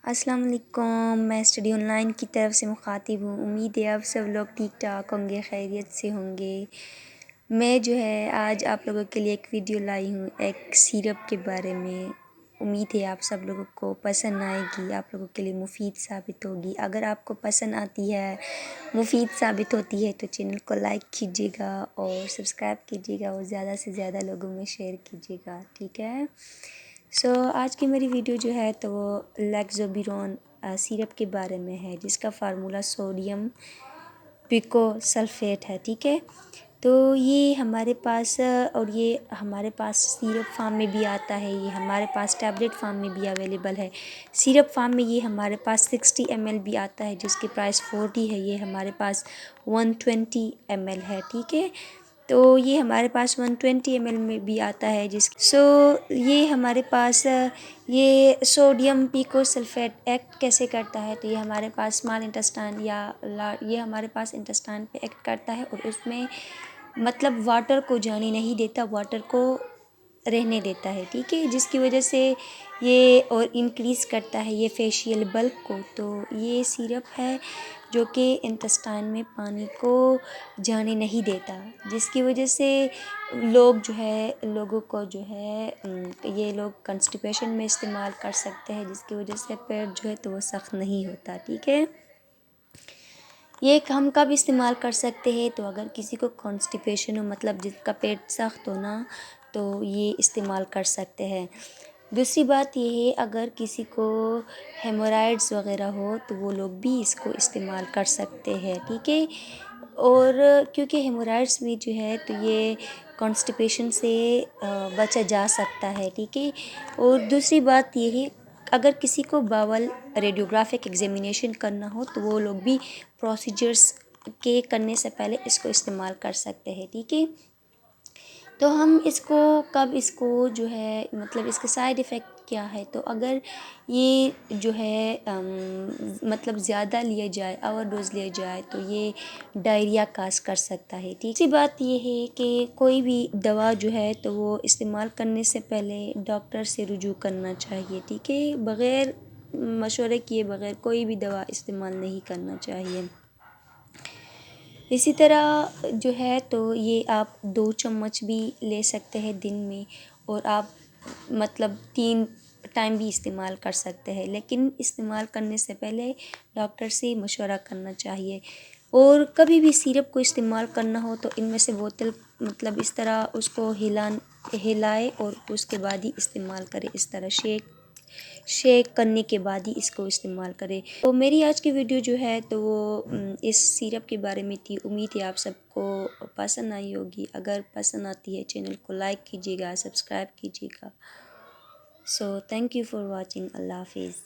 السلام علیکم، میں اسٹڈی آن لائن کی طرف سے مخاطب ہوں۔ امید ہے آپ سب لوگ ٹھیک ٹھاک ہوں گے، خیریت سے ہوں گے۔ میں جو ہے آج آپ لوگوں کے لیے ایک ویڈیو لائی ہوں ایک سیرپ کے بارے میں۔ امید ہے آپ سب لوگوں کو پسند آئے گی، آپ لوگوں کے لیے مفید ثابت ہوگی۔ اگر آپ کو پسند آتی ہے، مفید ثابت ہوتی ہے تو چینل کو لائک کیجیے گا اور سبسکرائب کیجیے گا اور زیادہ سے زیادہ لوگوں میں شیئر کیجیے گا، ٹھیک ہے؟ آج کی میری ویڈیو جو ہے تو وہ لیگزوبیرون سیرپ کے بارے میں ہے، جس کا فارمولا سوڈیم پیکو سلفیٹ ہے، ٹھیک ہے؟ تو یہ ہمارے پاس اور یہ ہمارے پاس سیرپ فارم میں بھی آتا ہے، یہ ہمارے پاس ٹیبلٹ فارم میں بھی اویلیبل ہے۔ سیرپ فارم میں یہ ہمارے پاس 60 ml بھی آتا ہے، جس کی پرائس 40 ہے۔ یہ ہمارے پاس 120 ml ہے، ٹھیک ہے؟ تو یہ ہمارے پاس 120 ml میں بھی آتا ہے، یہ ہمارے پاس یہ سوڈیم پیکو سلفیٹ ایکٹ کیسے کرتا ہے؟ تو یہ ہمارے پاس اسمال انٹسٹائن یہ ہمارے پاس انٹسٹائن پہ ایکٹ کرتا ہے اور اس میں مطلب واٹر کو جانے نہیں دیتا، واٹر کو رہنے دیتا ہے، ٹھیک ہے؟ جس کی وجہ سے یہ اور انکریز کرتا ہے یہ فیشیل بلک کو۔ تو یہ سیرپ ہے جو کہ انٹسٹائن میں پانی کو جانے نہیں دیتا، جس کی وجہ سے لوگوں کو جو ہے یہ لوگ کنسٹیپیشن میں استعمال کر سکتے ہیں، جس کی وجہ سے پیٹ جو ہے تو وہ سخت نہیں ہوتا، ٹھیک ہے؟ یہ ہم کب استعمال کر سکتے ہیں؟ تو اگر کسی کو کانسٹیپیشن ہو، مطلب جس کا پیٹ سخت ہو نا، تو یہ استعمال کر سکتے ہیں۔ دوسری بات یہ ہے اگر کسی کو ہیمورائڈز وغیرہ ہو تو وہ لوگ بھی اس کو استعمال کر سکتے ہیں، ٹھیک ہے؟ اور کیونکہ ہیمورائڈز میں جو ہے تو یہ کانسٹیپیشن سے بچا جا سکتا ہے، ٹھیک ہے؟ اور دوسری بات یہ ہے اگر کسی کو باول ریڈیوگرافک ایگزامینیشن کرنا ہو تو وہ لوگ بھی پروسیجرز کے کرنے سے پہلے اس کو استعمال کر سکتے ہیں، ٹھیک ہے؟ تو ہم اس کو جو ہے مطلب اس کے سائیڈ ایفیکٹ کیا ہے؟ تو اگر یہ جو ہے مطلب زیادہ لیا جائے، اوور ڈوز لیا جائے تو یہ ڈائریا کاز کر سکتا ہے، ٹھیک؟ دوسری بات یہ ہے کہ کوئی بھی دوا جو ہے تو وہ استعمال کرنے سے پہلے ڈاکٹر سے رجوع کرنا چاہیے، ٹھیک ہے؟ بغیر مشورے کیے بغیر کوئی بھی دوا استعمال نہیں کرنا چاہیے۔ اسی طرح جو ہے تو یہ آپ 2 چمچ بھی لے سکتے ہیں دن میں، اور آپ مطلب 3 ٹائم بھی استعمال کر سکتے ہیں، لیکن استعمال کرنے سے پہلے ڈاکٹر سے مشورہ کرنا چاہیے۔ اور کبھی بھی سیرپ کو استعمال کرنا ہو تو ان میں سے بوتل مطلب اس طرح اس کو ہلائے اور اس کے بعد ہی استعمال کرے، اس طرح شیک کرنے کے بعد ہی اس کو استعمال کرے۔ تو میری آج کی ویڈیو جو ہے تو وہ اس سیرپ کے بارے میں تھی۔ امید ہے آپ سب کو پسند آئی ہوگی۔ اگر پسند آتی ہے چینل کو لائک کیجیے گا، سبسکرائب کیجیے گا۔ Thank you for watching. Allah حافظ۔